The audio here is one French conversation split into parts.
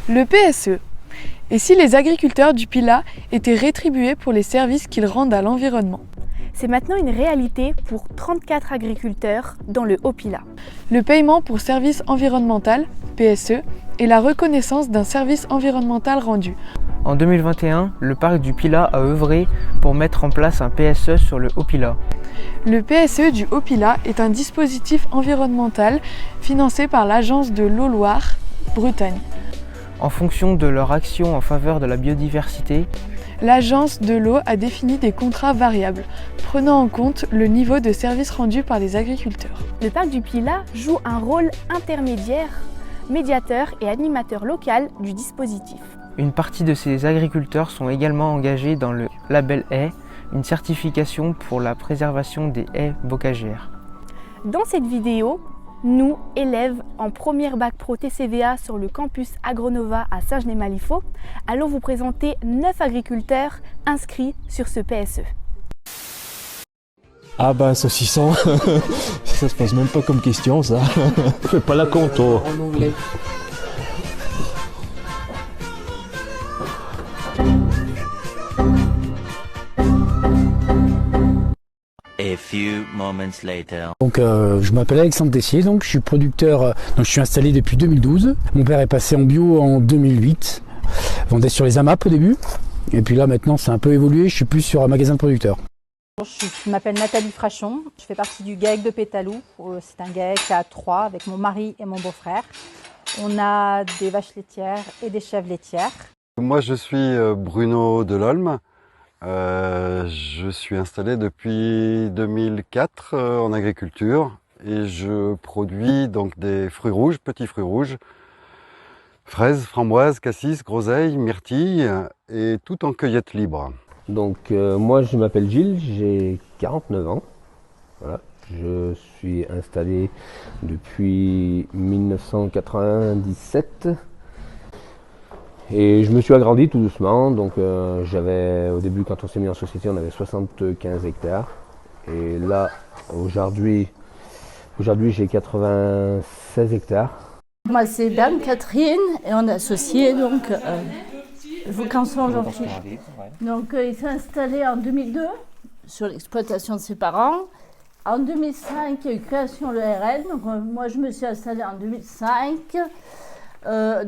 Le PSE. Et si les agriculteurs du Pilat étaient rétribués pour les services qu'ils rendent à l'environnement? C'est maintenant une réalité pour 34 agriculteurs dans le Haut-Pilat. Le paiement pour service environnemental, PSE, est la reconnaissance d'un service environnemental rendu. En 2021, le parc du Pilat a œuvré pour mettre en place un PSE sur le Haut-Pilat. Le PSE du Haut-Pilat est un dispositif environnemental financé par l'Agence de l'eau Loire, Bretagne. En fonction de leur action en faveur de la biodiversité, l'Agence de l'eau a défini des contrats variables, prenant en compte le niveau de service rendu par les agriculteurs. Le parc du Pilat joue un rôle intermédiaire, médiateur et animateur local du dispositif. Une partie de ces agriculteurs sont également engagés dans le label haie, une certification pour la préservation des haies bocagères. Dans cette vidéo, nous, élèves en première bac pro TCVA sur le campus Agronova à Saint-Genis-Malifaux, allons vous présenter 9 agriculteurs inscrits sur ce PSE. Ah bah saucisson, ça se pose même pas comme question ça. Fais pas la compte. Oh. En anglais. A few moments later. Donc je m'appelle Alexandre Tessier, donc je suis producteur, donc je suis installé depuis 2012. Mon père est passé en bio en 2008. On était sur les AMAP au début, et puis là maintenant c'est un peu évolué, je suis plus sur un magasin de producteurs. Je m'appelle Nathalie Frachon, je fais partie du GAEC de Pétalou. C'est un GAEC à 3 avec mon mari et mon beau-frère. On a des vaches laitières et des chèvres laitières. Moi je suis Bruno Delolme. Je suis installé depuis 2004 en agriculture et je produis donc des fruits rouges, petits fruits rouges, fraises, framboises, cassis, groseilles, myrtilles et tout en cueillette libre. Donc moi je m'appelle Gilles, j'ai 49 ans. Voilà. Je suis installé depuis 1997. Et je me suis agrandi tout doucement, donc j'avais au début quand on s'est mis en société on avait 75 hectares et là aujourd'hui j'ai 96 hectares. Moi c'est Dame Catherine et on est associés donc Vaucanson Jean-Philippe. Donc il s'est installé en 2002 sur l'exploitation de ses parents. En 2005 il y a eu création de l'ERL, donc moi je me suis installée en 2005.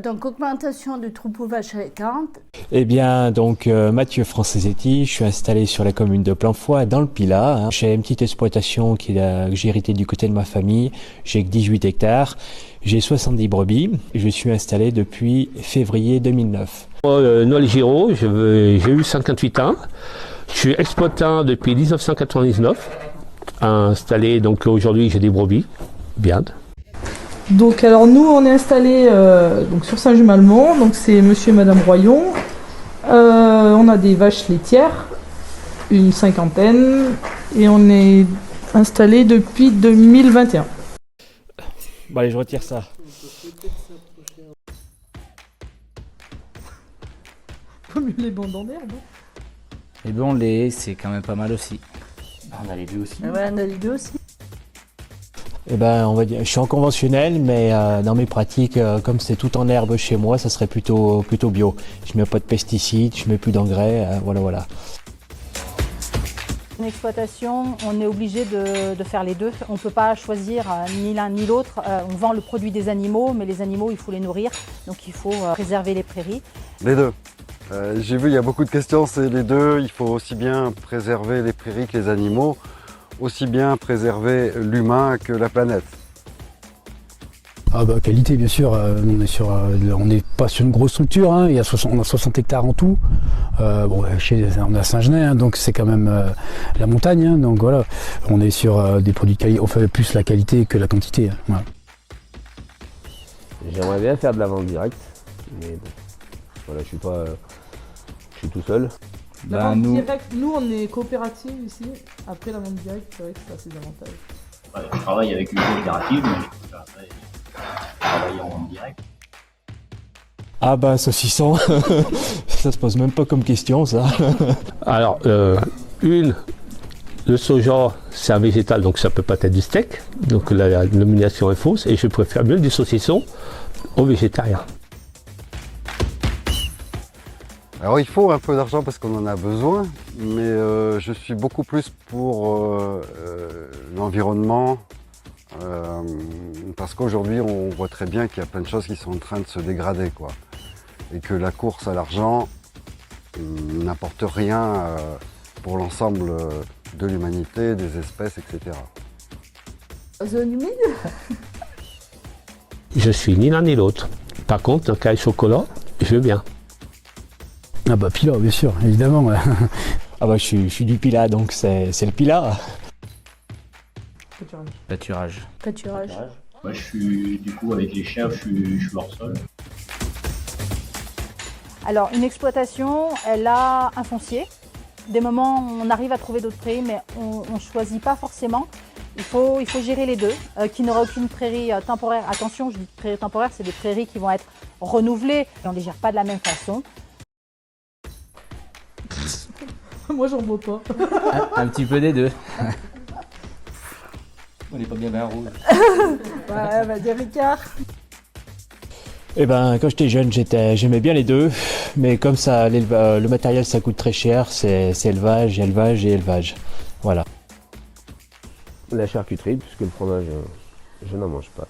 Donc augmentation du troupeau vache aléquante. Eh bien donc Mathieu Francesetti, je suis installé sur la commune de Plainfoy dans le Pilat. J'ai une petite exploitation que j'ai héritée du côté de ma famille, j'ai que 18 hectares, j'ai 70 brebis, je suis installé depuis février 2009. Noël Giraud, j'ai eu 58 ans, je suis exploitant depuis 1999, installé donc aujourd'hui j'ai des brebis, bien. Donc alors nous on est installés donc sur Saint-Just-Malmont, donc c'est monsieur et madame Royon. On a des vaches laitières, une cinquantaine, et on est installés depuis 2021. Bon allez je retire ça. Faut mieux les bandes en herbe. Et bon les haies c'est quand même pas mal aussi. On a les deux aussi. Ouais, on a les deux aussi. Eh ben, on va dire, je suis en conventionnel, mais dans mes pratiques, comme c'est tout en herbe chez moi, ça serait plutôt bio. Je mets pas de pesticides, je mets plus d'engrais, voilà. Une exploitation, on est obligé de faire les deux. On ne peut pas choisir ni l'un ni l'autre. On vend le produit des animaux, mais les animaux, il faut les nourrir. Donc il faut préserver les prairies. Les deux. J'ai vu, il y a beaucoup de questions, c'est les deux. Il faut aussi bien préserver les prairies que les animaux. Aussi bien préserver l'humain que la planète. Ah bah qualité bien sûr, on n'est pas sur une grosse structure, hein. On a 60 hectares en tout. On est à Saint-Genis, hein, donc c'est quand même la montagne, hein, donc voilà. On est sur des produits de qualité, on fait plus la qualité que la quantité. Hein, voilà. J'aimerais bien faire de la vente directe, mais bon, voilà, je suis tout seul. La vente directe, nous on est coopérative ici, après la vente directe, c'est vrai que ça a ses avantages. Ouais, je travaille avec une coopérative, mais je peux travailler en vente directe. Ah bah saucisson, ça se pose même pas comme question ça. Alors, le soja c'est un végétal donc ça peut pas être du steak, donc la nomination est fausse et je préfère mieux du saucisson aux végétariens. Alors il faut un peu d'argent parce qu'on en a besoin, mais je suis beaucoup plus pour l'environnement, parce qu'aujourd'hui on voit très bien qu'il y a plein de choses qui sont en train de se dégrader, quoi. Et que la course à l'argent n'apporte rien pour l'ensemble de l'humanité, des espèces, etc. Zone humide? Je suis ni l'un ni l'autre. Par contre, un caille chocolat, je veux bien. Ah bah Pilat, bien sûr, évidemment. Ouais. Ah bah je suis du Pilat, donc c'est le Pilat. Pâturage. Pâturage. Moi, je suis du coup avec les chèvres, je suis hors sol. Alors, une exploitation, elle a un foncier. Des moments, on arrive à trouver d'autres prairies, mais on ne choisit pas forcément. Il faut gérer les deux. Qui n'aura aucune prairie temporaire. Attention, je dis prairie temporaire, c'est des prairies qui vont être renouvelées. Et on ne les gère pas de la même façon. Moi, j'en vois pas. Un petit peu des deux. On n'est pas bien rouge. Ouais, va dire Ricard. Eh ben, quand j'étais jeune, j'aimais bien les deux, mais comme ça, le matériel, ça coûte très cher, c'est élevage, élevage et élevage. Voilà. La charcuterie, puisque le fromage, je n'en mange pas.